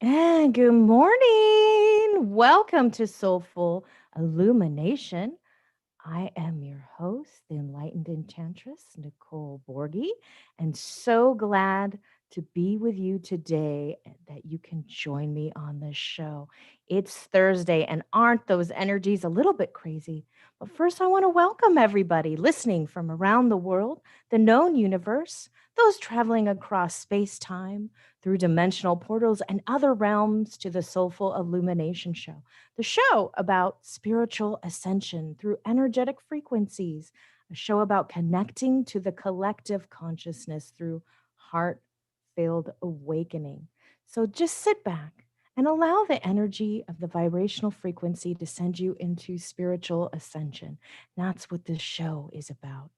And good morning. Welcome to Soulful Illumination. I am your host, the Enlightened Enchantress, Nicole Borghi, and so glad to be with you today that you can join me on this show. It's Thursday, and aren't those energies a little bit crazy? But first, I want to welcome everybody listening from around the world, the known universe, those traveling across space time, through dimensional portals and other realms to the Soulful Illumination Show, the show about spiritual ascension through energetic frequencies, a show about connecting to the collective consciousness through heart filled awakening. So just sit back and allow the energy of the vibrational frequency to send you into spiritual ascension. That's what this show is about.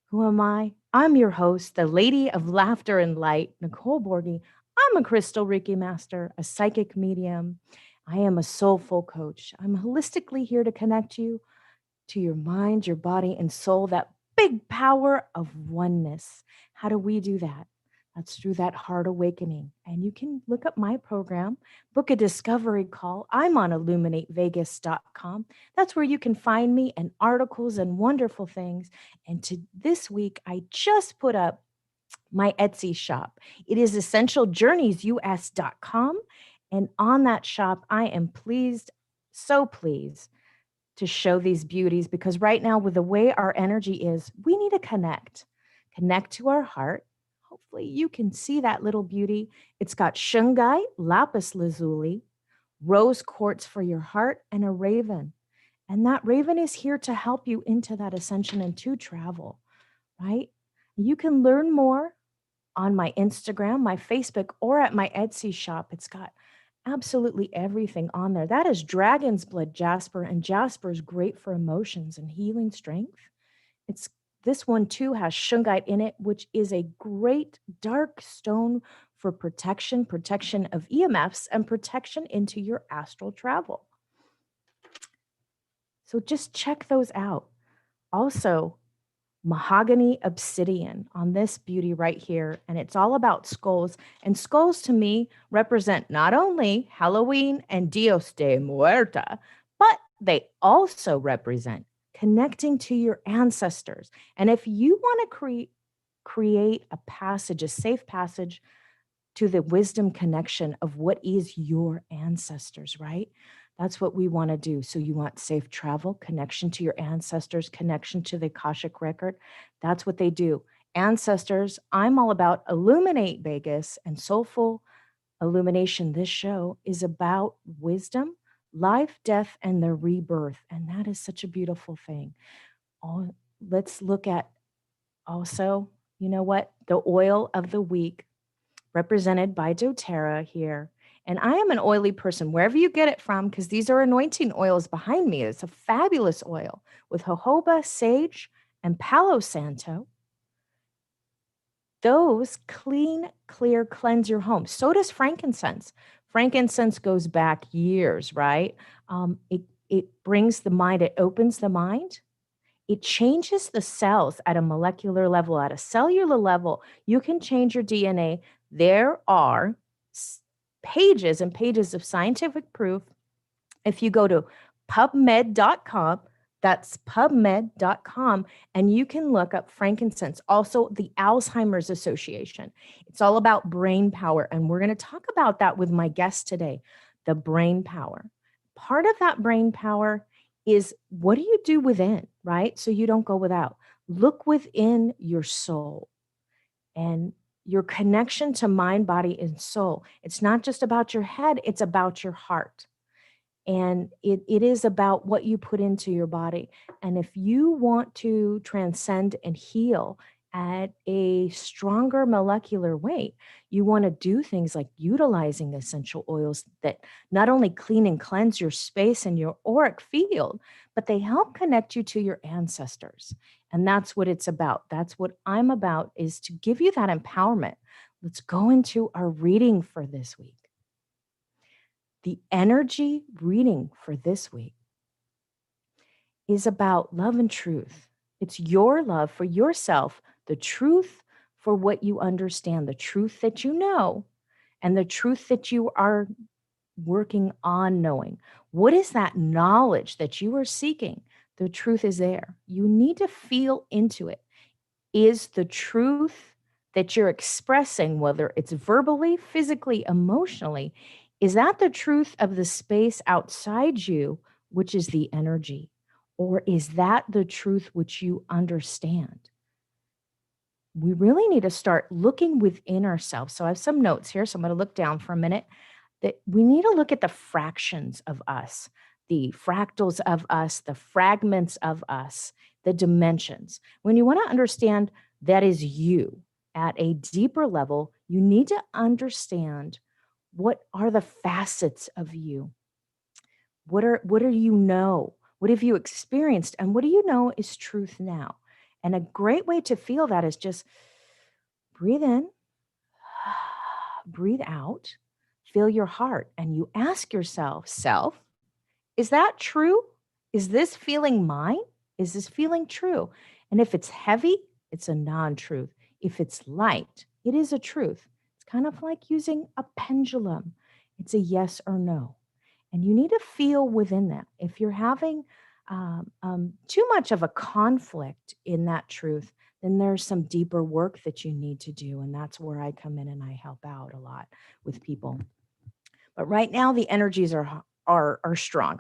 Who am I? I'm your host, the Lady of Laughter and Light, Nicole Borghi. I'm a crystal Reiki master, a psychic medium. I am a soulful coach. I'm holistically here to connect you to your mind, your body, and soul, that big power of oneness. How do we do that? That's through that heart awakening. And you can look up my program, book a discovery call. I'm on illuminatevegas.com. That's where you can find me and articles and wonderful things. And to this week, I just put up my Etsy shop. It is essentialjourneysus.com. And on that shop, I am pleased, so pleased to show these beauties, because right now, with the way our energy is, we need to connect to our heart. Hopefully you can see that little beauty. It's got shungite, lapis lazuli, rose quartz for your heart, and a raven. And that raven is here to help you into that ascension and to travel, right? You can learn more on my Instagram, my Facebook, or at my Etsy shop. It's got absolutely everything on there. That is dragon's blood jasper, and jasper is great for emotions and healing strength. It's This one too has shungite in it, which is a great dark stone for protection of EMFs and protection into your astral travel. So just check those out. Also, mahogany obsidian on this beauty right here. And it's all about skulls. And skulls to me represent not only Halloween and Dios de Muerta, but they also represent connecting to your ancestors. And if you want to create a passage, a safe passage to the wisdom connection of what is your ancestors, right? That's what we want to do. So you want safe travel, connection to your ancestors, connection to the Akashic record. That's what they do. Ancestors, I'm all about Illuminate Vegas and Soulful Illumination. This show is about wisdom, life, death, and the rebirth. And that is such a beautiful thing. Let's look at also, you know what? The oil of the week, represented by doTERRA here. And I am an oily person, wherever you get it from, because these are anointing oils behind me. It's a fabulous oil with jojoba, sage, and palo santo. Those clean, clear, cleanse your home. So does frankincense. Frankincense goes back years, right? It brings the mind, it opens the mind. It changes the cells at a molecular level, at a cellular level. You can change your DNA. There are pages and pages of scientific proof. If you go to pubmed.com, that's pubmed.com, and you can look up frankincense. Also, the Alzheimer's Association. It's all about brain power. And we're going to talk about that with my guest today, the brain power. Part of that brain power is, what do you do within, right? So you don't go without. Look within your soul and your connection to mind, body, and soul. It's not just about your head, it's about your heart. And it is about what you put into your body. And if you want to transcend and heal at a stronger molecular weight, you want to do things like utilizing essential oils that not only clean and cleanse your space and your auric field, but they help connect you to your ancestors. And that's what it's about. That's what I'm about, is to give you that empowerment. Let's go into our reading for this week. The energy reading for this week is about love and truth. It's your love for yourself, the truth for what you understand, the truth that you know, and the truth that you are working on knowing. What is that knowledge that you are seeking? The truth is there. You need to feel into it. Is the truth that you're expressing, whether it's verbally, physically, emotionally, is that the truth of the space outside you, which is the energy? Or is that the truth which you understand? We really need to start looking within ourselves. So I have some notes here. So I'm going to look down for a minute. That we need to look at the fractions of us, the fractals of us, the fragments of us, the dimensions. When you want to understand that is you at a deeper level, you need to understand what are the facets of you. What do you know? What have you experienced? And what do you know is truth now? And a great way to feel that is just breathe in, breathe out, feel your heart, and you ask yourself, self, is that true? Is this feeling mine? Is this feeling true? And if it's heavy, it's a non truth. If it's light, it is a truth. It's kind of like using a pendulum. It's a yes or no. And you need to feel within that. If you're having too much of a conflict in that truth, then there's some deeper work that you need to do. And that's where I come in and I help out a lot with people. But right now, the energies are strong.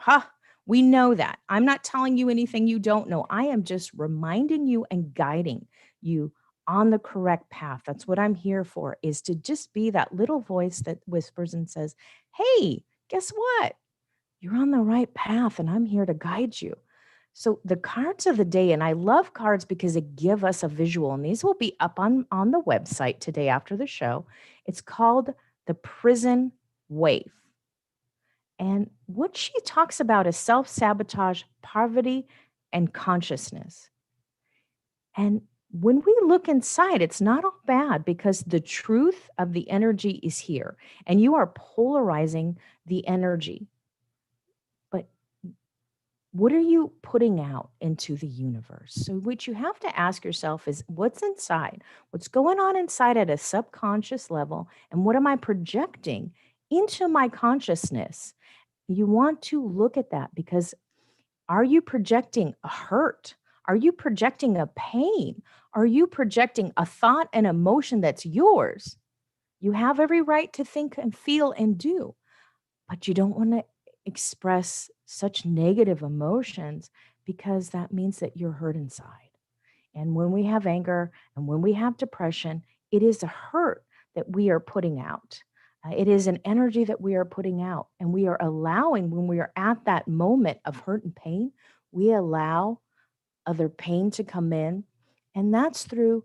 We know that. I'm not telling you anything you don't know. I am just reminding you and guiding you on the correct path. That's what I'm here for, is to just be that little voice that whispers and says, hey, guess what? You're on the right path and I'm here to guide you. So the cards of the day, and I love cards because they give us a visual, and these will be up on the website today after the show. It's called the Prison Wave. And what she talks about is self-sabotage, poverty, and consciousness. And when we look inside, it's not all bad because the truth of the energy is here and you are polarizing the energy. But what are you putting out into the universe? So what you have to ask yourself is what's inside? What's going on inside at a subconscious level? And what am I projecting into my consciousness? You want to look at that because are you projecting a hurt? Are you projecting a pain? Are you projecting a thought and emotion that's yours? You have every right to think and feel and do, but you don't want to express such negative emotions because that means that you're hurt inside. And when we have anger and when we have depression, it is a hurt that we are putting out. It is an energy that we are putting out. And we are allowing, when we are at that moment of hurt and pain, we allow other pain to come in. And that's through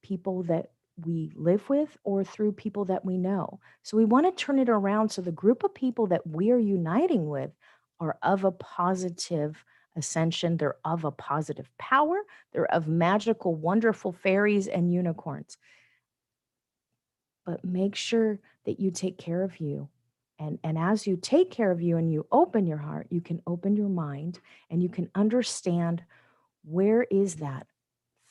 people that we live with or through people that we know. So we want to turn it around so the group of people that we are uniting with are of a positive ascension. They're of a positive power. They're of magical, wonderful fairies and unicorns. But make sure that you take care of you. And as you take care of you and you open your heart, you can open your mind and you can understand where is that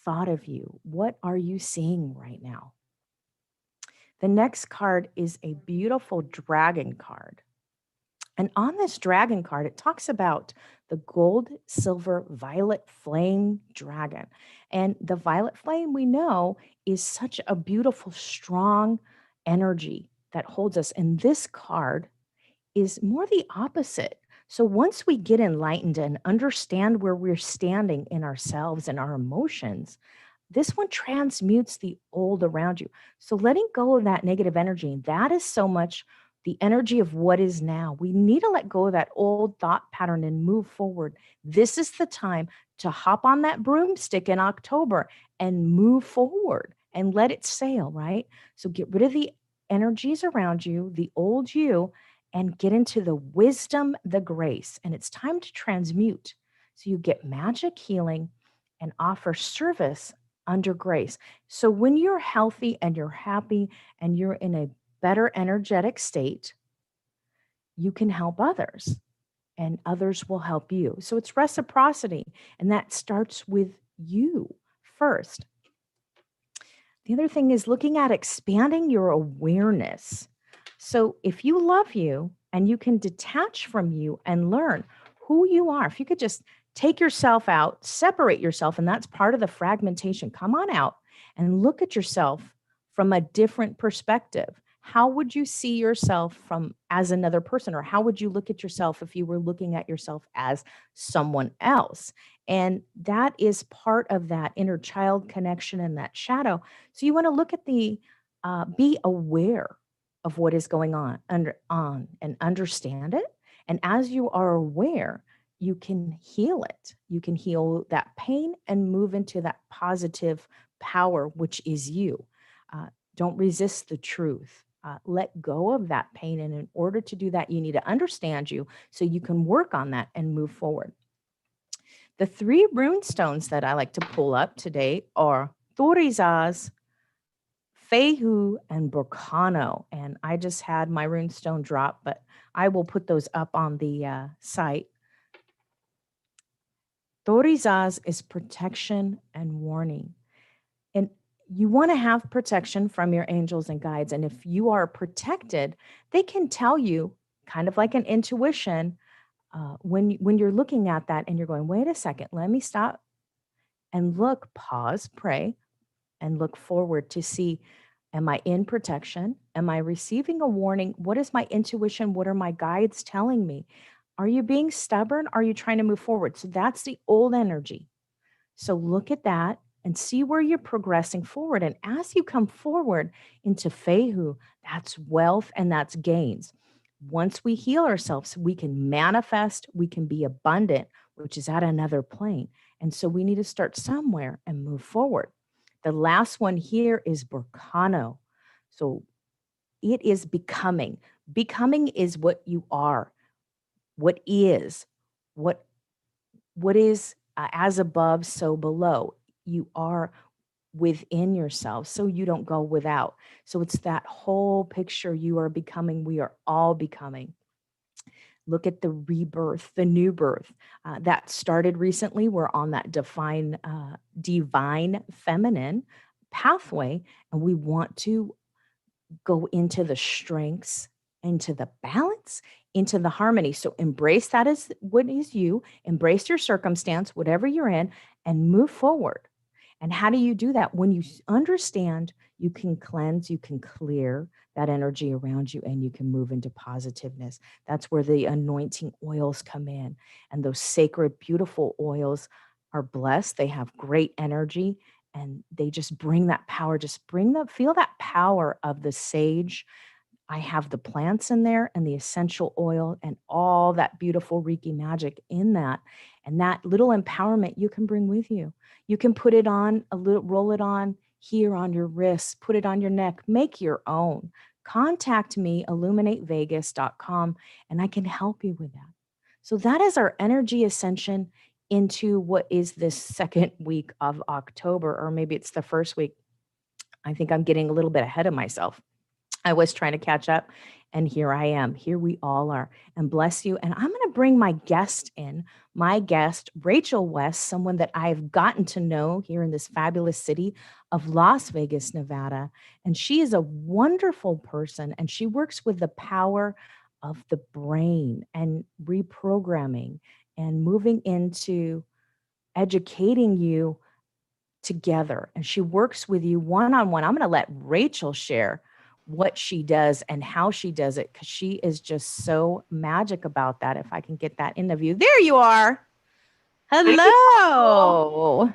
thought of you? What are you seeing right now? The next card is a beautiful dragon card. And on this dragon card, it talks about the gold, silver, violet flame dragon. And the violet flame, we know, is such a beautiful, strong energy that holds us. And this card is more the opposite. So once we get enlightened and understand where we're standing in ourselves and our emotions, this one transmutes the old around you. So letting go of that negative energy, that is so much the energy of what is now. We need to let go of that old thought pattern and move forward. This is the time to hop on that broomstick in October and move forward and let it sail, right? So get rid of the energies around you, the old you, and get into the wisdom, the grace. And it's time to transmute. So you get magic healing and offer service under grace. So when you're healthy and you're happy and you're in a better energetic state, you can help others and others will help you. So it's reciprocity. And that starts with you first. The other thing is looking at expanding your awareness. So if you love you and you can detach from you and learn who you are, if you could just take yourself out, separate yourself, and that's part of the fragmentation. Come on out and look at yourself from a different perspective. How would you see yourself from as another person, or how would you look at yourself if you were looking at yourself as someone else? And that is part of that inner child connection and that shadow. So you want to look at be aware of what is going on and understand it. And as you are aware, you can heal it. You can heal that pain and move into that positive power, which is you. Don't resist the truth. Let go of that pain. And in order to do that, you need to understand you so you can work on that and move forward. The three rune stones that I like to pull up today are Thorizaz, Fehu, and Burkano. And I just had my rune stone drop, but I will put those up on the site. Thorizaz is protection and warning. And you want to have protection from your angels and guides. And if you are protected, they can tell you, kind of like an intuition, when you're looking at that and you're going, wait a second, let me stop and look, pause, pray, and look forward to see, am I in protection? Am I receiving a warning? What is my intuition? What are my guides telling me? Are you being stubborn? Are you trying to move forward? So that's the old energy. So look at that and see where you're progressing forward. And as you come forward into Fehu, that's wealth and that's gains. Once we heal ourselves, we can manifest, we can be abundant, which is at another plane. And so we need to start somewhere and move forward. The last one here is Burkano. So it is becoming. Becoming is what you are, what is, what is as above, so below. You are within yourself, so you don't go without. So it's that whole picture. You are becoming, we are all becoming. Look at the rebirth, the new birth that started recently. We're on that divine feminine pathway, and we want to go into the strengths, into the balance, into the harmony. So embrace that as what is you, embrace your circumstance, whatever you're in, and move forward. And how do you do that? When you understand, you can cleanse, you can clear that energy around you, and you can move into positiveness. That's where the anointing oils come in. And those sacred, beautiful oils are blessed. They have great energy, and they just bring that power, feel that power of the sage. I have the plants in there and the essential oil and all that beautiful Reiki magic in that. And that little empowerment you can bring with you. You can put it on roll it on here on your wrist, put it on your neck, make your own. Contact me, illuminatevegas.com, and I can help you with that. So that is our energy ascension into what is this second week of October, or maybe it's the first week. I think I'm getting a little bit ahead of myself. I was trying to catch up, and here I am. Here we all are. And bless you. And I'm going to bring my guest in, my guest, Rachel West, someone that I've gotten to know here in this fabulous city of Las Vegas, Nevada. And she is a wonderful person, and she works with the power of the brain and reprogramming and moving into educating you together. And she works with you one-on-one. I'm going to let Rachel share what she does and how she does it, because she is just so magic about that. If I can get that interview. There you are. Hello.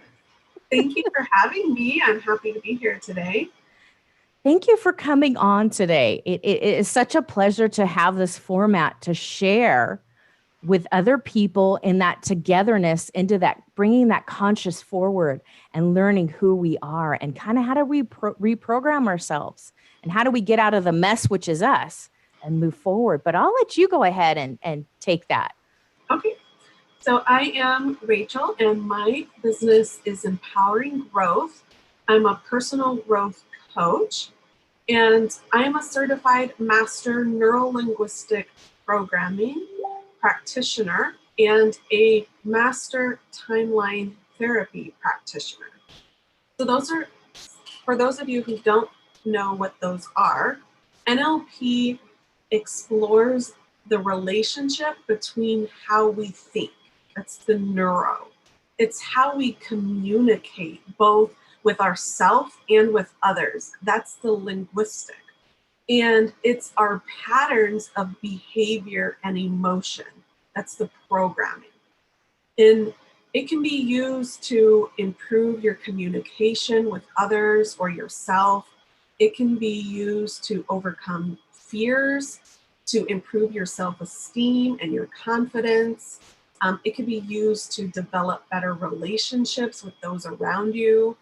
Thank you for having me. I'm happy to be here today. Thank you for coming on today. It is such a pleasure to have this format to share with other people in that togetherness, into that bringing that conscious forward and learning who we are and kind of how do we reprogram ourselves and how do we get out of the mess, which is us, and move forward. But I'll let you go ahead and take that. Okay. So I am Rachel, and my business is Empowering Growth. I'm a personal growth coach, and I am a certified master neuro-linguistic programming practitioner and a master timeline therapy practitioner. So those are, for those of you who don't know what those are, NLP explores the relationship between how we think. That's the neuro. It's how we communicate both with ourselves and with others. That's the linguistic. And it's our patterns of behavior and emotion. That's the programming. And it can be used to improve your communication with others or yourself. It can be used to overcome fears, to improve your self-esteem and your confidence. It can be used to develop better relationships with those around you.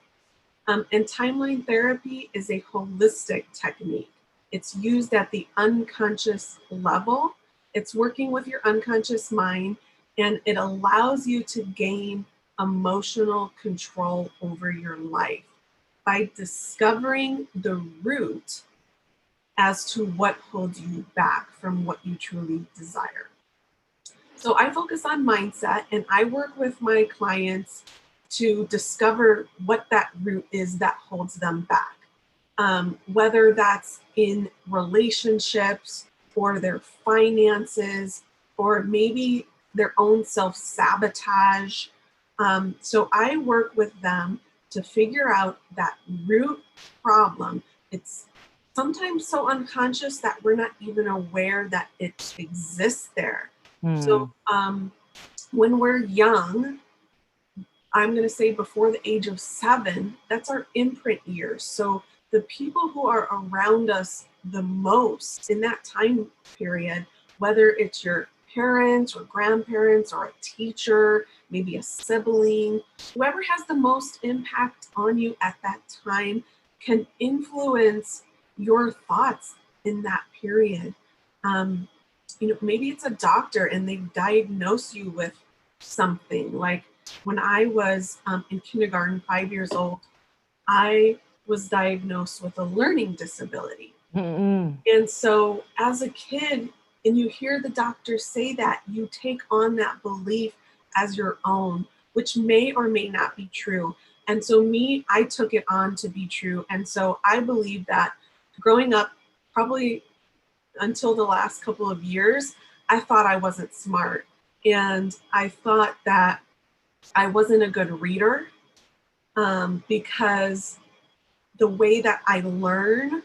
And timeline therapy is a holistic technique. It's used at the unconscious level. It's working with your unconscious mind, and it allows you to gain emotional control over your life by discovering the root as to what holds you back from what you truly desire. So I focus on mindset, and I work with my clients to discover what that root is that holds them back. Whether that's in relationships or their finances or maybe their own self-sabotage. So I work with them to figure out that root problem. It's sometimes so unconscious that we're not even aware that it exists there. So when we're young, I'm going to say before the age of 7, that's our imprint years. So the people who are around us the most in that time period, whether it's your parents or grandparents or a teacher, maybe a sibling, whoever has the most impact on you at that time can influence your thoughts in that period. Maybe it's a doctor and they diagnose you with something. Like when I was in kindergarten, 5 years old, I was diagnosed with a learning disability. And so as a kid, and you hear the doctor say that, you take on that belief as your own, which may or may not be true. And so I took it on to be true. And so I believe that growing up, probably until the last couple of years, I thought I wasn't smart. And I thought that I wasn't a good reader because the way that I learn,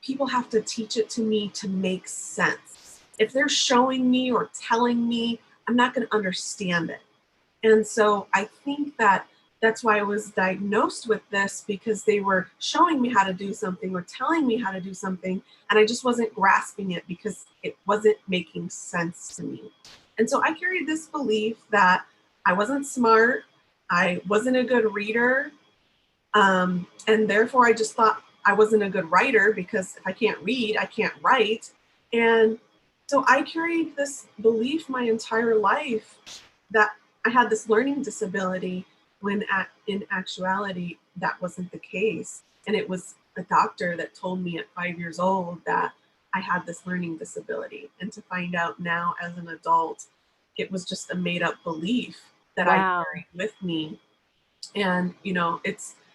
people have to teach it to me to make sense. If they're showing me or telling me, I'm not going to understand it. And so I think that that's why I was diagnosed with this, because they were showing me how to do something or telling me how to do something, and I just wasn't grasping it because it wasn't making sense to me. And so I carried this belief that I wasn't smart, I wasn't a good reader, and therefore I just thought I wasn't a good writer, because if I can't read, I can't write. And so I carried this belief my entire life that I had this learning disability, when in actuality, that wasn't the case. And it was a doctor that told me at 5 years old that I had this learning disability. And to find out now as an adult, it was just a made up belief that I carried with me. And,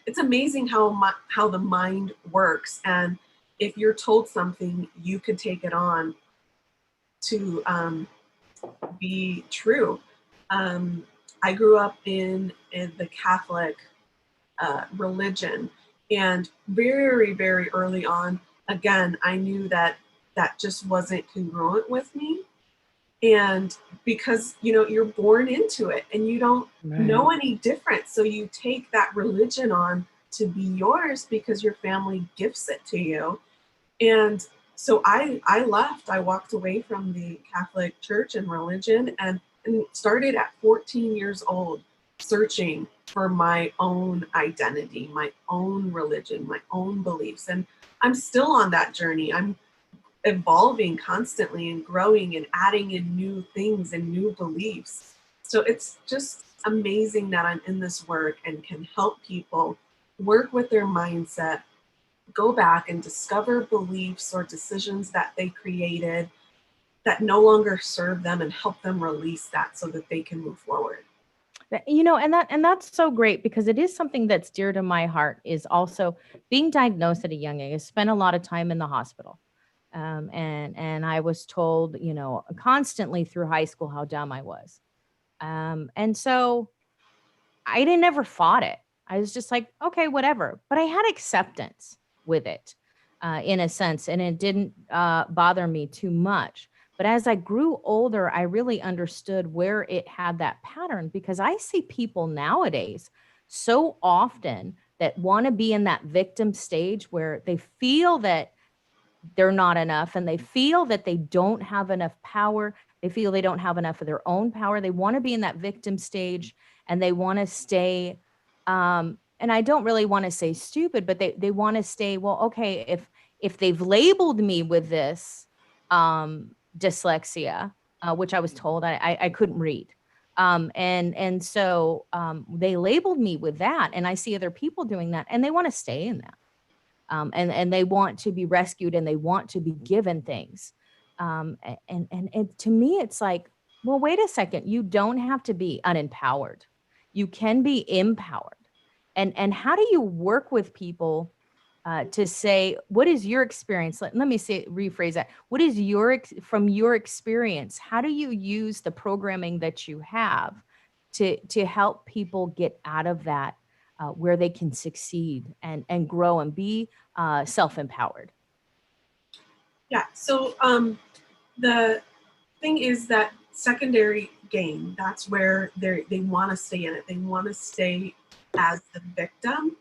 it's amazing how the mind works. And if you're told something, you could take it on to be true. I grew up in the Catholic religion, and very, very early on, again, I knew that that just wasn't congruent with me. And because, you're born into it and you don't know any different. So you take that religion on to be yours because your family gifts it to you. And so I left. I walked away from the Catholic Church and religion, and started at 14 years old searching for my own identity, my own religion, my own beliefs. And I'm still on that journey. I'm evolving constantly and growing and adding in new things and new beliefs. So it's just amazing that I'm in this work and can help people work with their mindset, go back and discover beliefs or decisions that they created that no longer serve them, and help them release that so that they can move forward. And that's so great, because it is something that's dear to my heart, is also being diagnosed at a young age. I spent a lot of time in the hospital. And I was told, constantly through high school how dumb I was. And so I didn't never fought it. I was just like, okay, whatever. But I had acceptance with it, in a sense, and it didn't bother me too much. But as I grew older, I really understood where it had that pattern, because I see people nowadays so often that want to be in that victim stage where they feel that they're not enough, and they feel that they don't have enough power. They feel they don't have enough of their own power. They want to be in that victim stage, and they want to stay, and I don't really want to say stupid, but they want to stay, well, okay, if they've labeled me with this dyslexia, which I was told I couldn't read. And so they labeled me with that, and I see other people doing that, and they want to stay in that, and they want to be rescued, and they want to be given things. And to me, it's like, well, wait a second. You don't have to be unempowered. You can be empowered. And how do you work with people to say, what is your experience? Let me say, rephrase that. What is from your experience? How do you use the programming that you have to help people get out of that, where they can succeed and grow and be self-empowered? Yeah. So the thing is that secondary gain, that's where they want to stay in it. They want to stay as the victim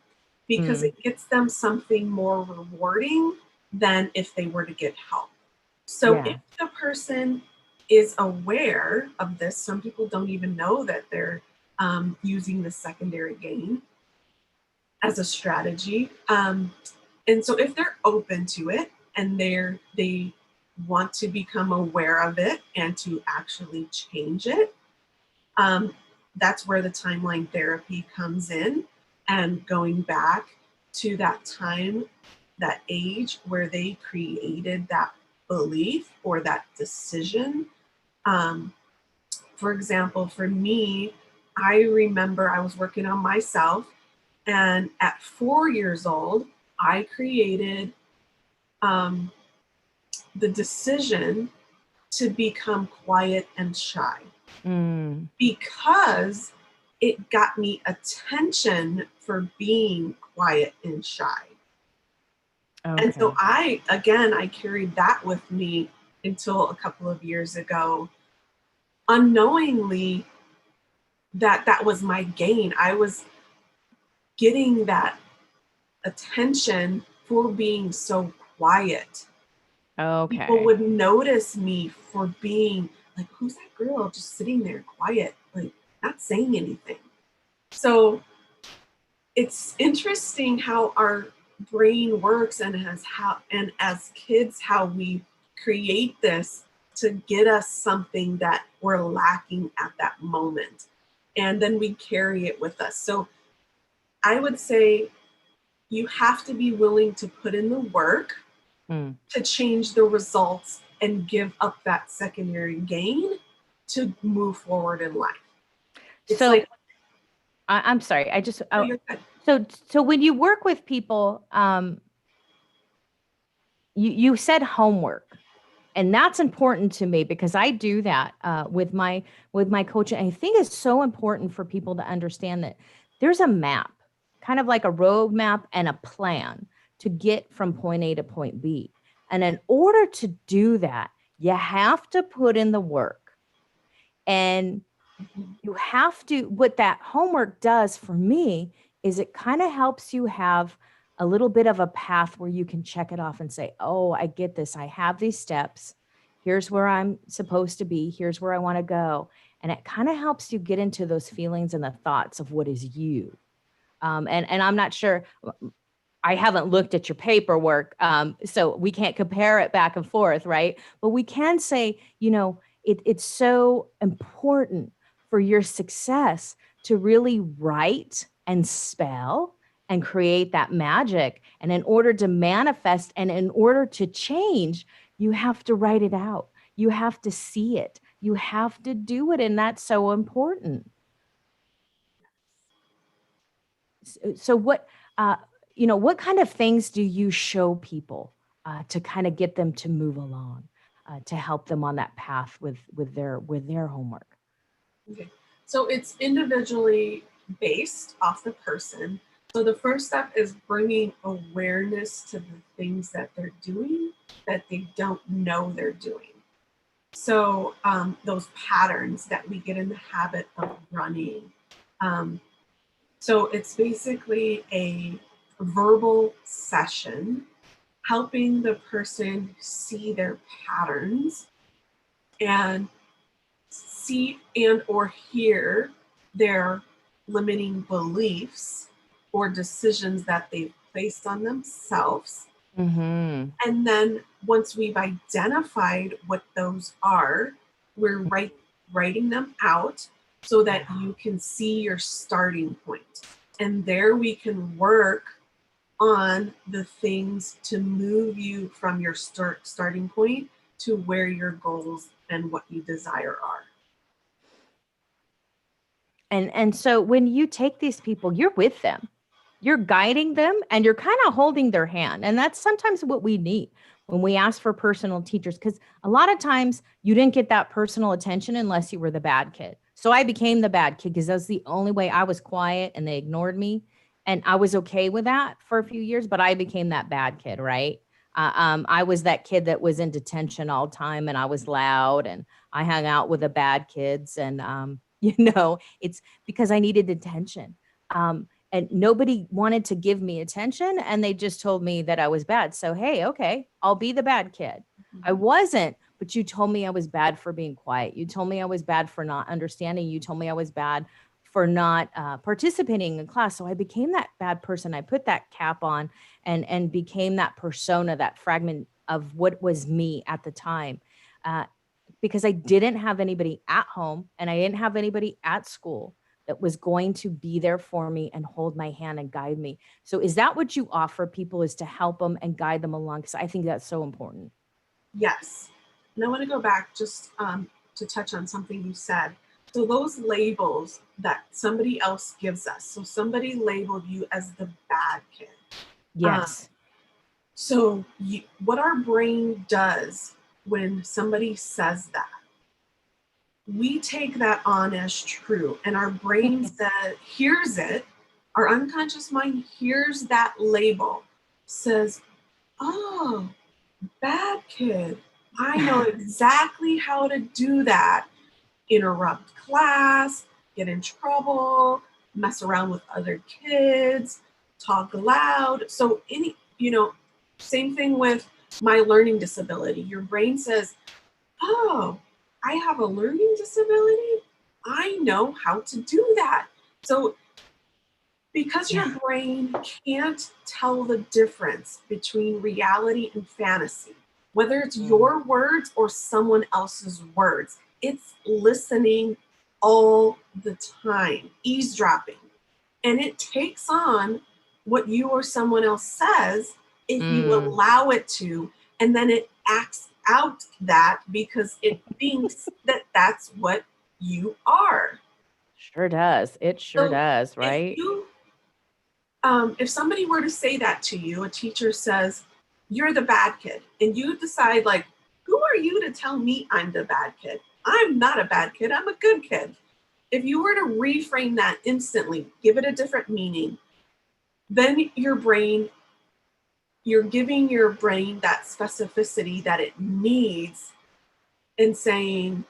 because Mm, it gets them something more rewarding than if they were to get help. So if yeah. the person is aware of this, some people don't even know that they're using the secondary gain as a strategy. And so if they're open to it and they want to become aware of it and to actually change it, um, that's where the timeline therapy comes in, and going back to that time, that age where they created that belief or that decision. Um, for example, for me, I remember I was working on myself, and at 4 years old, I created um, the decision to become quiet and shy Mm, because it got me attention for being quiet and shy. And so okay. I carried that with me until a couple of years ago, unknowingly that was my gain. I was getting that attention for being so quiet. People Okay. would notice me for being like, who's that girl just sitting there quiet, like not saying anything. So it's interesting how our brain works, and as kids how we create this to get us something that we're lacking at that moment, and then we carry it with us. So I would say you have to be willing to put in the work Mm. to change the results and give up that secondary gain to move forward in life. It's like, So I'm sorry. oh, you're good. So when you work with people, you said homework, and that's important to me because I do that with my coaching. I think it's so important for people to understand that there's a map, kind of like a road map and a plan to get from point A to point B. And in order to do that, you have to put in the work. And you have to, what that homework does for me is it kind of helps you have a little bit of a path where you can check it off and say, oh, I get this. I have these steps. Here's where I'm supposed to be. Here's where I want to go. And it kind of helps you get into those feelings and the thoughts of what is you. And I'm not sure. I haven't looked at your paperwork, so we can't compare it back and forth, right? But we can say, it's so important for your success to really write and spell and create that magic. And in order to manifest and in order to change, you have to write it out. You have to see it. You have to do it. And that's so important. So what, what kind of things do you show people to kind of get them to move along, to help them on that path with their homework? Okay. So it's individually based off the person. So the first step is bringing awareness to the things that they're doing that they don't know they're doing. So those patterns that we get in the habit of running. So it's basically a verbal session helping the person see their patterns and see and or hear their limiting beliefs or decisions that they've placed on themselves. Mm-hmm. And then once we've identified what those are, we're writing them out so that you can see your starting point. And there we can work on the things to move you from your starting point to where your goals and what you desire are. And so when you take these people, you're with them. You're guiding them and you're kind of holding their hand. And that's sometimes what we need when we ask for personal teachers, because a lot of times you didn't get that personal attention unless you were the bad kid. So I became the bad kid because that's the only way. I was quiet and they ignored me. And I was okay with that for a few years, but I became that bad kid, right? I was that kid that was in detention all the time and I was loud and I hung out with the bad kids. And, it's because I needed attention. And nobody wanted to give me attention and they just told me that I was bad. So, hey, okay, I'll be the bad kid. I wasn't, but you told me I was bad for being quiet. You told me I was bad for not understanding. You told me I was bad for not participating in class. So I became that bad person. I put that cap on and became that persona, that fragment of what was me at the time. Because I didn't have anybody at home and I didn't have anybody at school that was going to be there for me and hold my hand and guide me. So is that what you offer people, is to help them and guide them along? Because I think that's so important. Yes. And I want to go back just to touch on something you said. So those labels that somebody else gives us. So somebody labeled you as the bad kid. Yes. What our brain does when somebody says that, we take that on as true, and our brain hears it. Our unconscious mind hears that label, says, "Oh, bad kid. I know exactly how to do that. Interrupt class, get in trouble, mess around with other kids, talk loud." So same thing with my learning disability. Your brain says, "Oh, I have a learning disability. I know how to do that." So because your brain can't tell the difference between reality and fantasy, whether it's your words or someone else's words, it's listening all the time, eavesdropping. And it takes on what you or someone else says if you allow it to, and then it acts out that because it thinks that that's what you are. Sure does. It sure So does, if right? if somebody were to say that to you, a teacher says, "You're the bad kid," and you decide, like, who are you to tell me I'm the bad kid? I'm not a bad kid. I'm a good kid. If you were to reframe that instantly, give it a different meaning, then you're giving your brain that specificity that it needs and saying,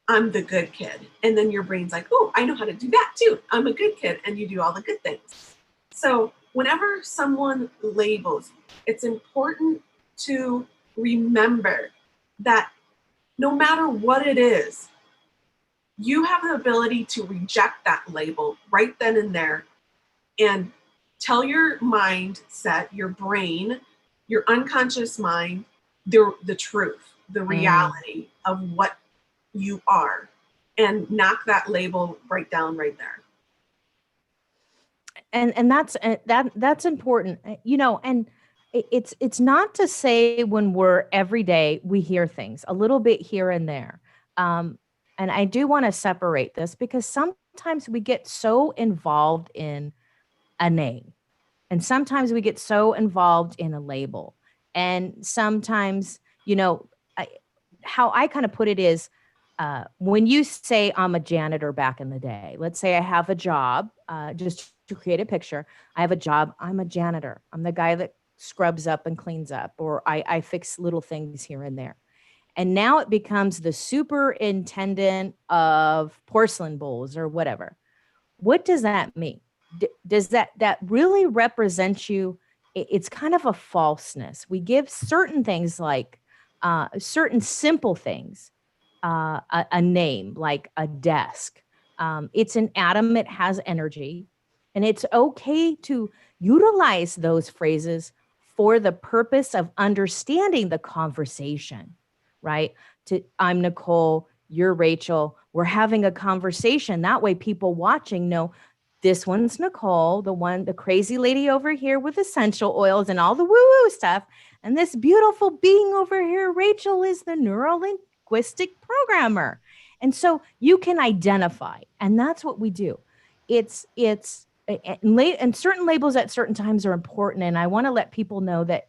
"I'm the good kid." And then your brain's like, "Oh, I know how to do that too. I'm a good kid." And you do all the good things. So whenever someone labels, it's important to remember that no matter what it is, you have the ability to reject that label right then and there and tell your mindset, your brain, your unconscious mind, the truth, the reality of what you are, and knock that label right down right there. And that's important. And it's not to say when we're every day we hear things a little bit here and there. And I do want to separate this because sometimes we get so involved in a name and sometimes we get so involved in a label. And sometimes, I, how I kind of put it is, when you say I'm a janitor back in the day, let's say I have a job, just to create a picture, I have a job, I'm a janitor. I'm the guy that scrubs up and cleans up, or I fix little things here and there. And now it becomes the superintendent of porcelain bowls or whatever. What does that mean? Does that really represent you? It's kind of a falseness. We give certain things like certain simple things a name, like a desk. It's an atom, it has energy, and it's okay to utilize those phrases for the purpose of understanding the conversation, right? I'm Nicole, you're Rachel. We're having a conversation. That way, people watching know this one's Nicole, the crazy lady over here with essential oils and all the woo-woo stuff. And this beautiful being over here, Rachel, is the neuro linguistic programmer. And so you can identify, and that's what we do. And certain labels at certain times are important. And I want to let people know that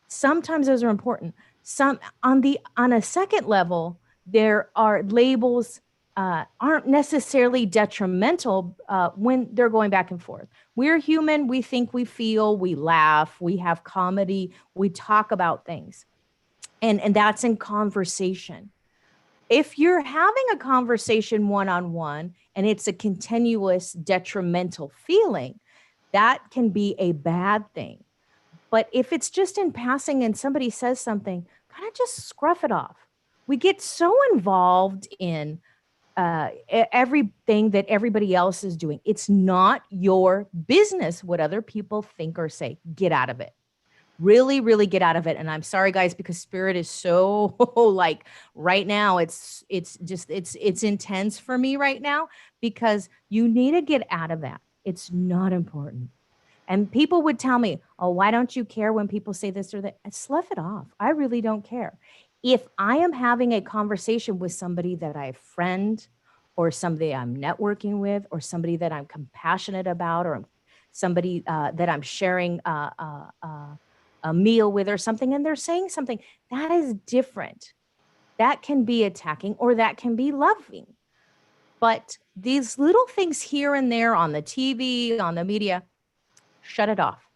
sometimes those are important. Some on a second level, there are labels aren't necessarily detrimental when they're going back and forth. We're human. We think, we feel, we laugh, we have comedy, we talk about things, and that's in conversation. If you're having a conversation one-on-one and it's a continuous detrimental feeling, that can be a bad thing. But if it's just in passing and somebody says something, kind of just scruff it off. We get so involved in everything that everybody else is doing. It's not your business what other people think or say. Get out of it. Really, really get out of it. And I'm sorry, guys, because spirit is so like right now, it's intense for me right now, because you need to get out of that. It's not important. And people would tell me, oh, why don't you care when people say this or that? Slough it off. I really don't care. If I am having a conversation with somebody that I friend, or somebody I'm networking with, or somebody that I'm compassionate about, or somebody that I'm sharing a meal with or something, and they're saying something, that is different. That can be attacking or that can be loving. But these little things here and there on the TV, on the media, shut it off.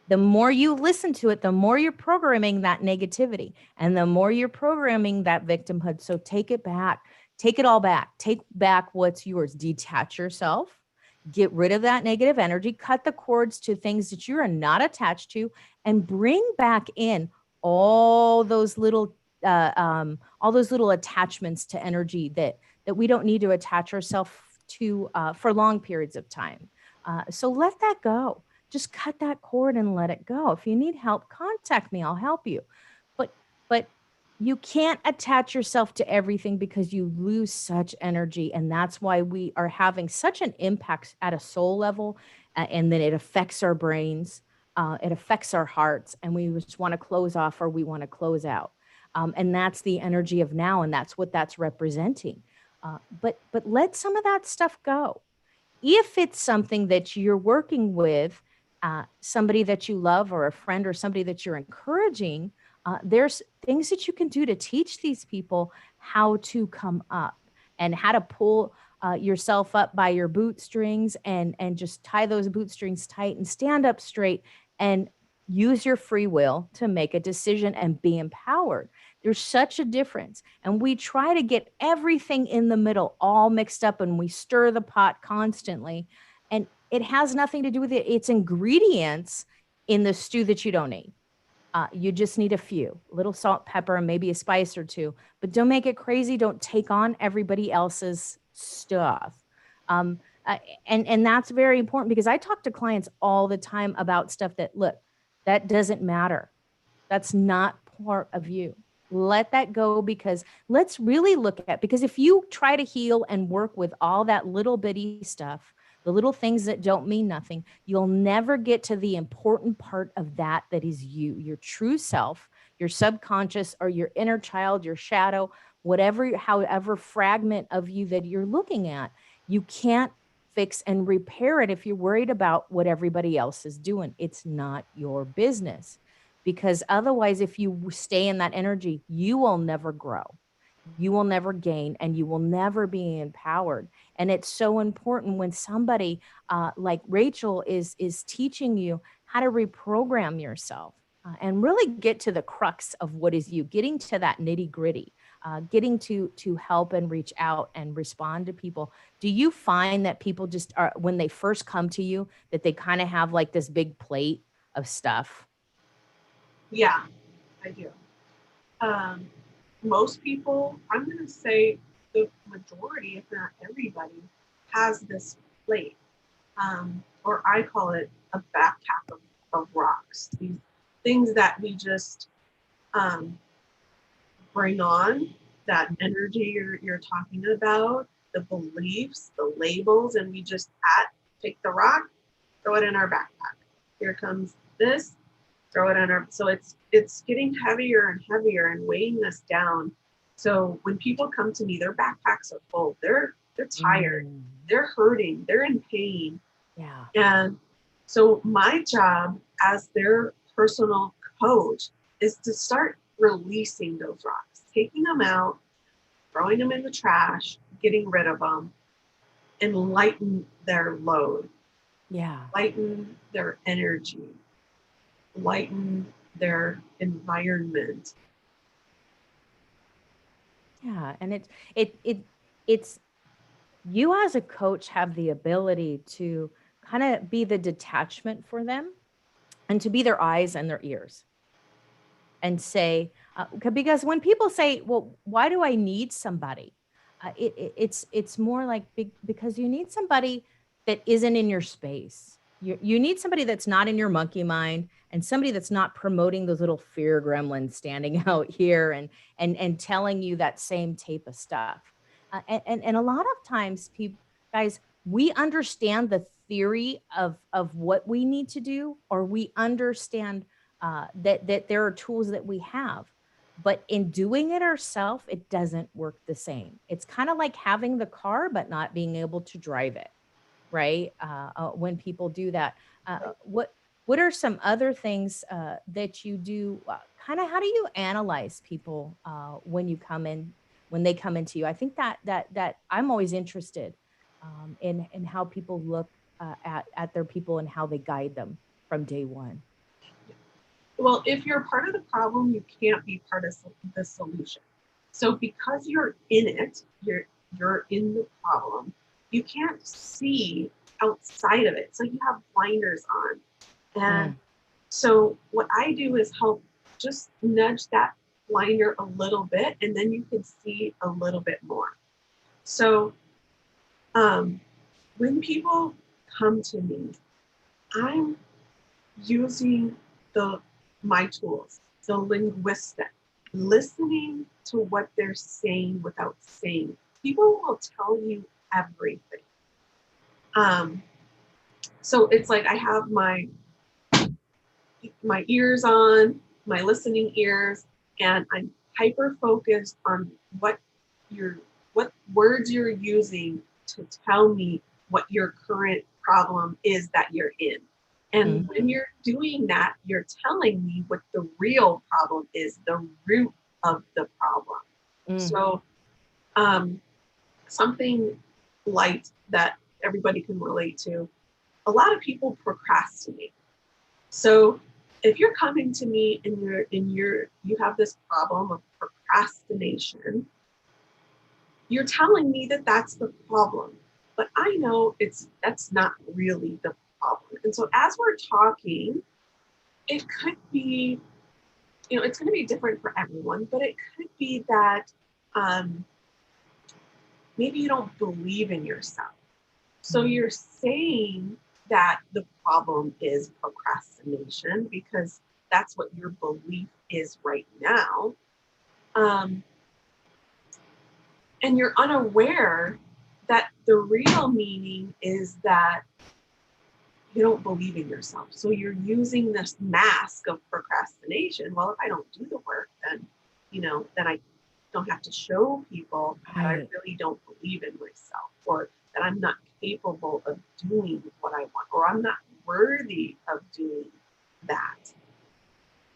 The more you listen to it, the more you're programming that negativity, and the more you're programming that victimhood. So take it back, take it all back, take back what's yours, detach yourself, get rid of that negative energy, cut the cords to things that you are not attached to, and bring back in all those little attachments to energy that we don't need to attach ourselves to for long periods of time. So let that go. Just cut that cord and let it go. If you need help, contact me. I'll help you. But you can't attach yourself to everything, because you lose such energy. And that's why we are having such an impact at a soul level. And then it affects our brains. It affects our hearts. And we just want to close off, or we want to close out. And that's the energy of now. And that's what that's representing. But let some of that stuff go. If it's something that you're working with, somebody that you love, or a friend, or somebody that you're encouraging, there's things that you can do to teach these people how to come up, and how to pull yourself up by your bootstrings, and just tie those bootstrings tight and stand up straight and use your free will to make a decision and be empowered. There's such a difference. And we try to get everything in the middle all mixed up, and we stir the pot constantly. And it has nothing to do with it. It's ingredients in the stew that you don't need. You just need a few, little salt, pepper, and maybe a spice or two, but don't make it crazy. Don't take on everybody else's stuff. Um, and that's very important, because I talk to clients all the time about stuff that, look, that doesn't matter. That's not part of you. Let that go, because let's really look at, because if you try to heal and work with all that little bitty stuff, the little things that don't mean nothing, you'll never get to the important part of that is you, your true self, your subconscious, or your inner child, your shadow, whatever, however fragment of you that you're looking at. You can't fix and repair it if you're worried about what everybody else is doing. It's not your business. because otherwise, if you stay in that energy, you will never grow. You will never gain, and you will never be empowered. And it's so important when somebody like Rachel is teaching you how to reprogram yourself, and really get to the crux of what is you, getting to that nitty gritty, getting to help and reach out and respond to people. Do you find that people just are, when they first come to you, that they kind of have like this big plate of stuff? Yeah, I do. Um, Most people, I'm going to say the majority, if not everybody, has this plate, or I call it a backpack of rocks. These things that we just um, bring on, that energy you're talking about, the beliefs, the labels, and we just take the rock, throw it in our backpack. Here comes this, throw it in our, so it's getting heavier and heavier and weighing us down. So when people come to me, their backpacks are full. They're tired, Mm, they're hurting, they're in pain. yeah. And so my job as their personal coach is to start releasing those rocks, taking them out, throwing them in the trash, getting rid of them, and lighten their load, Yeah. lighten their energy, lighten their environment. Yeah. And it's you as a coach have the ability to kind of be the detachment for them, and to be their eyes and their ears, and say, because when people say, well, why do I need somebody? It's more like because you need somebody that isn't in your space. You need somebody that's not in your monkey mind, and somebody that's not promoting those little fear gremlins standing out here and telling you that same tape of stuff. And a lot of times, people, guys, we understand the theory of what we need to do, or we understand that there are tools that we have, but in doing it ourselves, it doesn't work the same. It's kind of like having the car but not being able to drive it, right? When people do that, what are some other things that you do? Kind of, how do you analyze people when you come in, when they come into you? I think that I'm always interested in how people look at their people and how they guide them from day one. Well, if you're part of the problem, you can't be part of the solution. So because you're in it, you're in the problem, you can't see outside of it. So you have blinders on. And Mm, so what I do is help just nudge that blinder a little bit, and then you can see a little bit more. So um, when people come to me, I'm using the my tools, the linguistic, listening to what they're saying without saying. People will tell you everything. Um, so it's like I have my ears on, my listening ears, and I'm hyper focused on your what words you're using to tell me what your current problem is that you're in. And when mhm, you're doing that, you're telling me what the real problem is, the root of the problem. mm, So, um, something light that everybody can relate to, a lot of people procrastinate. So if you're coming to me and you have this problem of procrastination, you're telling me that that's the problem. But I know that's not really the problem. And so as we're talking, it could be, it's going to be different for everyone, but it could be that um, maybe you don't believe in yourself. So mm, you're saying that the problem is procrastination because that's what your belief is right now. Um, and you're unaware that the real meaning is that you don't believe in yourself. So you're using this mask of procrastination. Well, if I don't do the work, then I don't have to show people that I right. really don't believe in myself, or that I'm not capable of doing what I want, or I'm not worthy of doing that.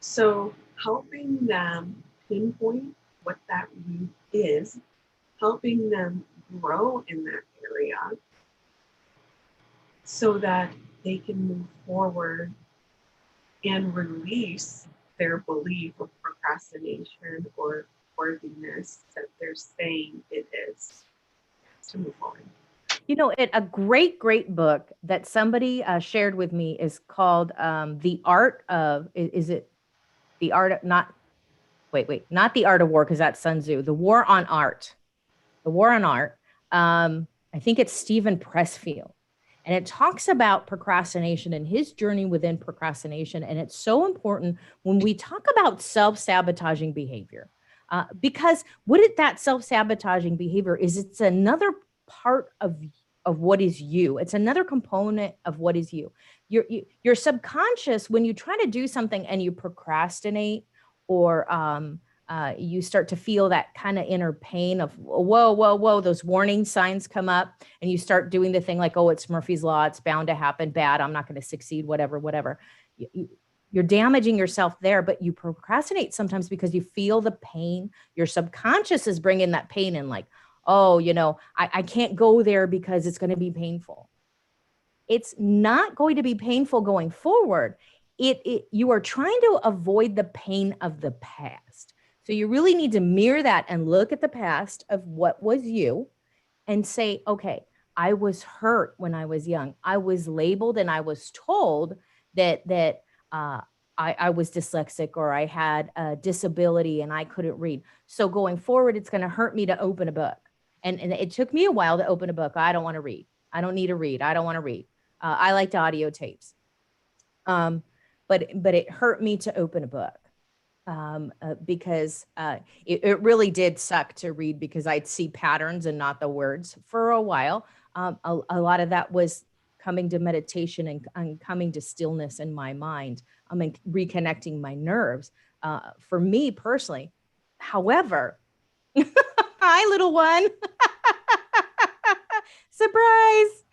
So helping them pinpoint what that root is, helping them grow in that area so that they can move forward and release their belief of procrastination or worthiness that they're saying it is to move forward. You know, a great book that somebody shared with me is called The Art of, is it The Art of, not, not The Art of War, because that's Sun Tzu, The War on Art. The War on Art. I think it's Stephen Pressfield. And it talks about procrastination and his journey within procrastination. And it's so important when we talk about self-sabotaging behavior. Because that self-sabotaging behavior is, it's another part of what is you. It's another component of what is you. Your subconscious, when you try to do something and you procrastinate, or you start to feel that kind of inner pain of, whoa, those warning signs come up, and you start doing the thing like, oh, it's Murphy's Law, it's bound to happen, bad, I'm not going to succeed, whatever. You're damaging yourself there, but you procrastinate sometimes because you feel the pain. Your subconscious is bringing that pain in, like, oh, I can't go there because it's going to be painful. It's not going to be painful going forward. You are trying to avoid the pain of the past. So you really need to mirror that and look at the past of what was you and say, okay, I was hurt when I was young. I was labeled and I was told that I was dyslexic, or I had a disability and I couldn't read. So going forward, it's going to hurt me to open a book. And it took me a while to open a book. I don't want to read. I don't need to read. I don't want to read. I liked audio tapes. But it hurt me to open a book. Because it really did suck to read, because I'd see patterns and not the words for a while. A lot of that was coming to meditation and coming to stillness in my mind, and reconnecting my nerves, for me personally. However, hi, little one. Surprise.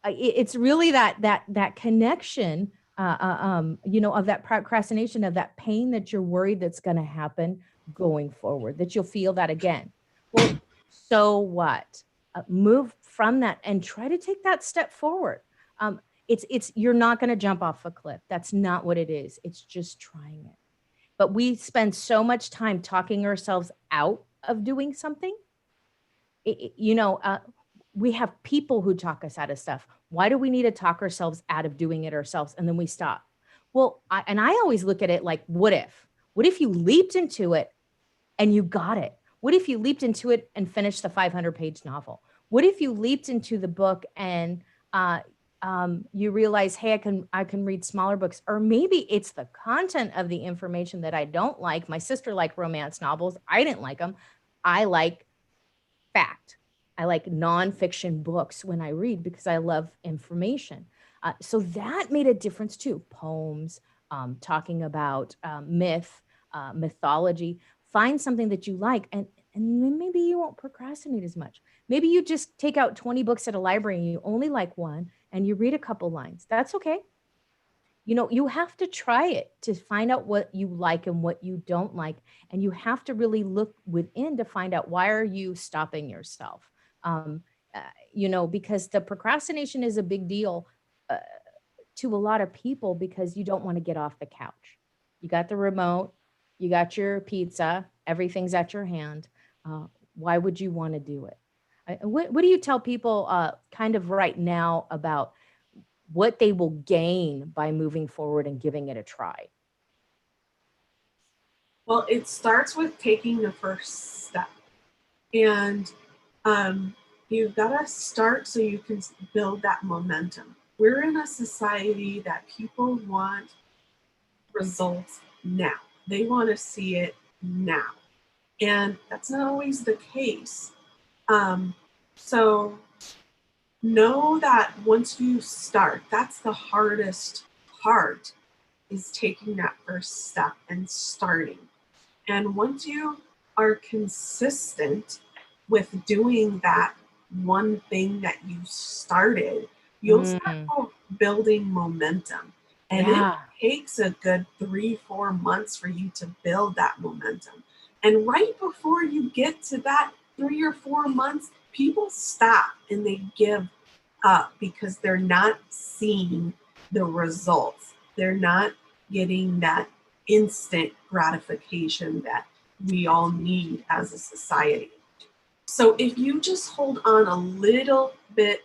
It's really that connection, of that procrastination, of that pain that you're worried that's going to happen going forward, that you'll feel that again. Well, so what? Move from that and try to take that step forward. You're not going to jump off a cliff. That's not what it is. It's just trying it. But we spend so much time talking ourselves out of doing something. We have people who talk us out of stuff. Why do we need to talk ourselves out of doing it ourselves and then we stop? Well, I always look at it like, what if you leaped into it and you got it? What if you leaped into it and finished the 500-page novel? What if you leaped into the book and you realize, hey, I can read smaller books? Or maybe it's the content of the information that I don't like. My sister liked romance novels. I didn't like them. I like fact. I like nonfiction books when I read because I love information. So that made a difference too. Poems, talking about mythology. Find something that you like, and maybe you won't procrastinate as much. Maybe you just take out 20 books at a library and you only like one and you read a couple lines. That's okay. You have to try it to find out what you like and what you don't like. And you have to really look within to find out, why are you stopping yourself? Because the procrastination is a big deal to a lot of people, because you don't want to get off the couch. You got the remote, you got your pizza, everything's at your hand. Why would you want to do it? What do you tell people kind of right now about what they will gain by moving forward and giving it a try? Well, it starts with taking the first step. And you've got to start so you can build that momentum. We're in a society that people want results now. They want to see it now. And that's not always the case. So know that once you start, that's the hardest part, is taking that first step and starting. And once you are consistent with doing that one thing that you started, you'll start building momentum. And it takes a good 3-4 months for you to build that momentum. And right before you get to that 3 or 4 months, people stop and they give up because they're not seeing the results. They're not getting that instant gratification that we all need as a society. So if you just hold on a little bit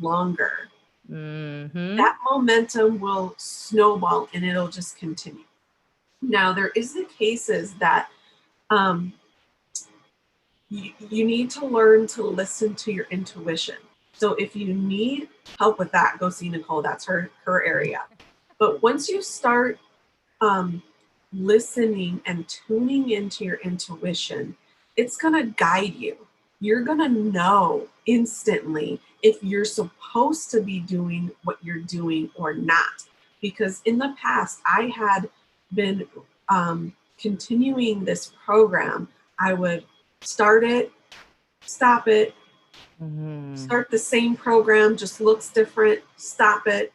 longer, that momentum will snowball and it'll just continue. Now, there is the cases that you need to learn to listen to your intuition. So if you need help with that, go see Nicole. That's her area. But once you start listening and tuning into your intuition, it's going to guide you. You're going to know instantly if you're supposed to be doing what you're doing or not. Because in the past, I had been continuing this program. I would start it, stop it, start the same program, just looks different, stop it.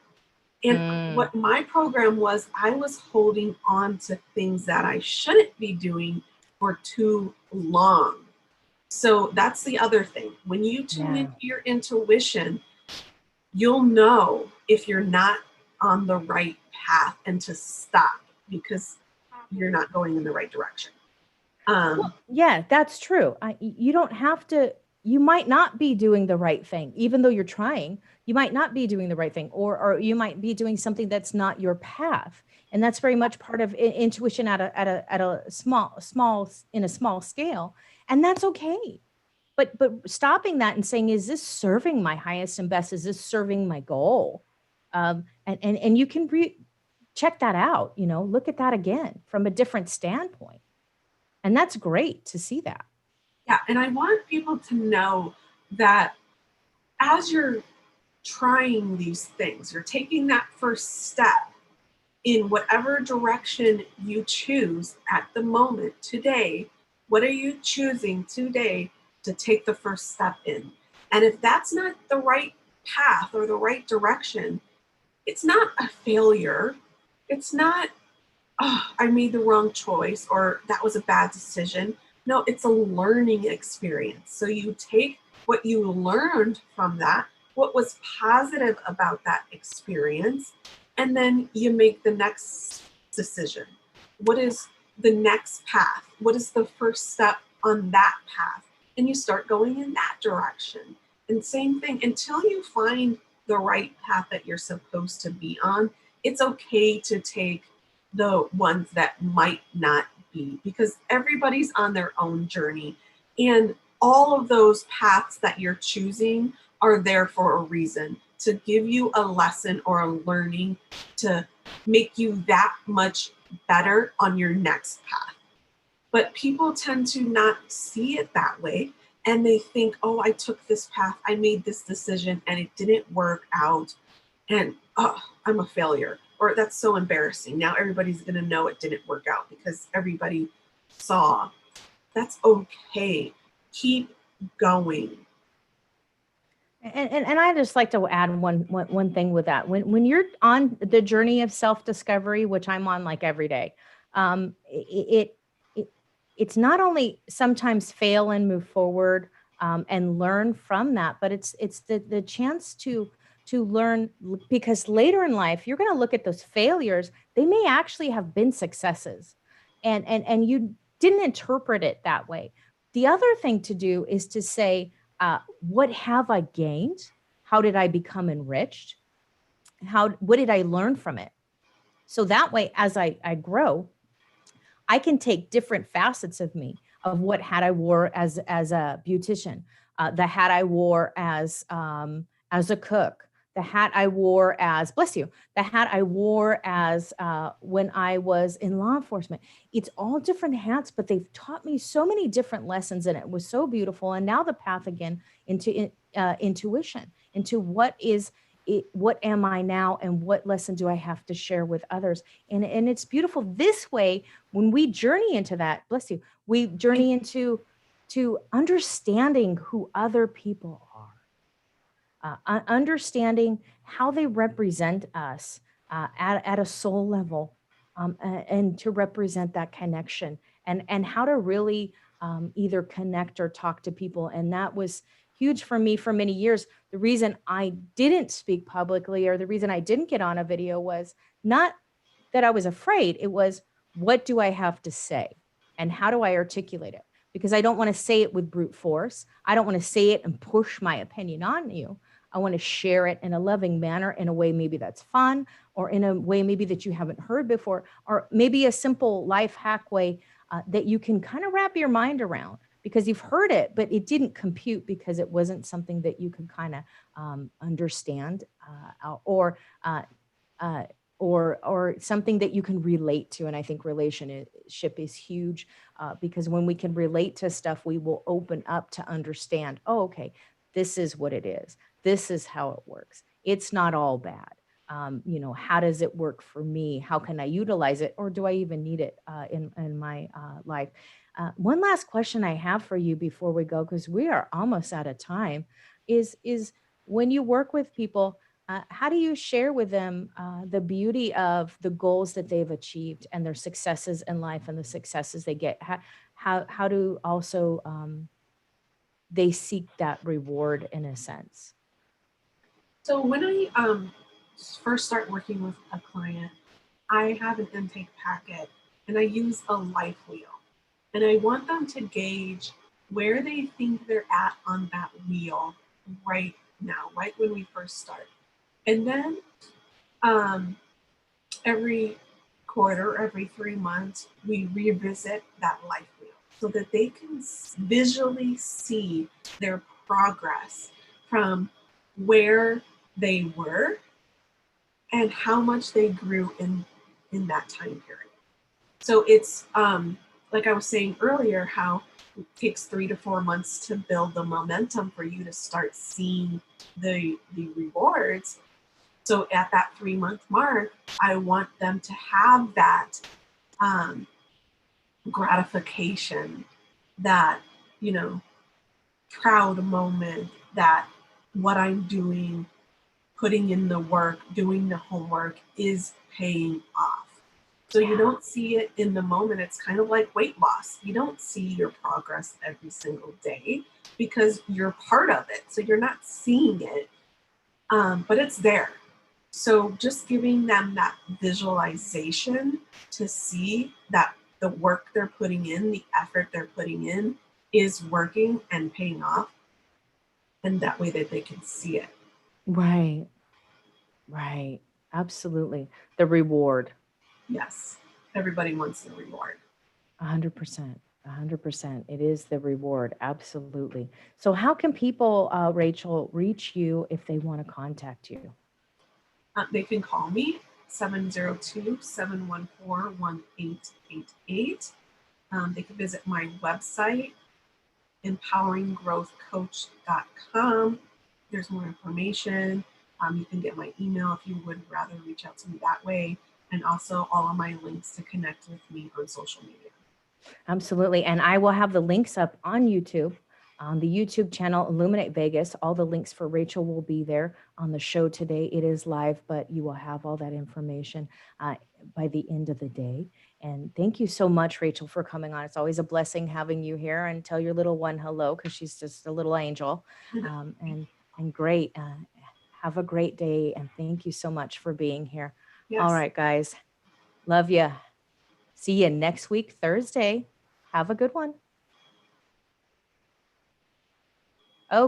And what my program was, I was holding on to things that I shouldn't be doing for too long. So that's the other thing. When you tune into your intuition, you'll know if you're not on the right path and to stop because you're not going in the right direction. Well, yeah, that's true. You don't have to, you might not be doing the right thing, even though you're trying. You might not be doing the right thing, or you might be doing something that's not your path. And that's very much part of intuition at a small scale. And that's okay. But stopping that and saying, is this serving my highest and best? Is this serving my goal? And you can check that out, look at that again from a different standpoint. And that's great to see that. Yeah. And I want people to know that as you're trying these things, you're taking that first step in whatever direction you choose at the moment today. What are you choosing today to take the first step in? And if that's not the right path or the right direction, it's not a failure. It's not, oh, I made the wrong choice or that was a bad decision. No, it's a learning experience. So you take what you learned from that, what was positive about that experience, and then you make the next decision. What is the next path? What is the first step on that path? And you start going in that direction. And same thing, until you find the right path that you're supposed to be on, it's okay to take the ones that might not be, because everybody's on their own journey. And all of those paths that you're choosing are there for a reason, to give you a lesson or a learning to make you that much better on your next path. But people tend to not see it that way. And they think, oh, I took this path, I made this decision and it didn't work out. And oh, I'm a failure. Or that's so embarrassing. Now everybody's going to know it didn't work out because everybody saw. That's okay. Keep going. And I just like to add one thing with that. When you're on the journey of self-discovery, which I'm on like every day, it's not only sometimes fail and move forward and learn from that, but it's the chance to learn, because later in life you're going to look at those failures. They may actually have been successes, and you didn't interpret it that way. The other thing to do is to say, what have I gained? How did I become enriched? What did I learn from it? So that way, as I grow, I can take different facets of me, of what hat I wore as a beautician, the hat I wore as a cook, the hat I wore as, bless you, the hat I wore as when I was in law enforcement. It's all different hats, but they've taught me so many different lessons, and it was so beautiful. And now the path again into intuition, into what am I now, and what lesson do I have to share with others? And it's beautiful. This way, when we journey into that, bless you, we journey into understanding who other people are, understanding how they represent us, at a soul level, and to represent that connection, and how to really either connect or talk to people. And that was huge for me for many years. The reason I didn't speak publicly, or the reason I didn't get on a video, was not that I was afraid. It was, what do I have to say? And how do I articulate it? Because I don't want to say it with brute force. I don't want to say it and push my opinion on you. I want to share it in a loving manner, in a way maybe that's fun, or in a way maybe that you haven't heard before, or maybe a simple life hack way that you can kind of wrap your mind around, because you've heard it, but it didn't compute because it wasn't something that you could kind of understand, or uh, uh, or something that you can relate to. And I think relationship is huge, because when we can relate to stuff, we will open up to understand, oh, okay, this is what it is. This is how it works. It's not all bad. How does it work for me? How can I utilize it? Or do I even need it in my life? One last question I have for you before we go, because we are almost out of time, is when you work with people, how do you share with them the beauty of the goals that they've achieved and their successes in life and the successes they get? How do also they seek that reward in a sense? So when I first start working with a client, I have an intake packet and I use a life wheel. And I want them to gauge where they think they're at on that wheel right now, right when we first start. And then um, every quarter, every 3 months, we revisit that life wheel so that they can visually see their progress from where they were and how much they grew in that time period. So it's like I was saying earlier, how it takes 3 to 4 months to build the momentum for you to start seeing the rewards. So at that 3 month mark, I want them to have that um, gratification, that, you know, proud moment, that what I'm doing, putting in the work, doing the homework is paying off. So you don't see it in the moment. It's kind of like weight loss. You don't see your progress every single day because you're part of it. So you're not seeing it, but it's there. So just giving them that visualization to see that the work they're putting in, the effort they're putting in is working and paying off. And that way that they can see it. Right, right. Absolutely. The reward. Yes, everybody wants the reward. 100%. 100%. It is the reward. Absolutely. So, how can people, Rachel, reach you if they want to contact you? They can call me 702-714-1888. They can visit my website, empoweringgrowthcoach.com. There's more information. You can get my email if you would rather reach out to me that way, and also all of my links to connect with me on social media. Absolutely. And I will have the links up on YouTube, on the YouTube channel, Illuminate Vegas. All the links for Rachel will be there on the show today. It is live, but you will have all that information by the end of the day. And thank you so much, Rachel, for coming on. It's always a blessing having you here, and tell your little one hello, because she's just a little angel. And great. Have a great day. And thank you so much for being here. Yes. All right, guys. Love you. See you next week, Thursday. Have a good one.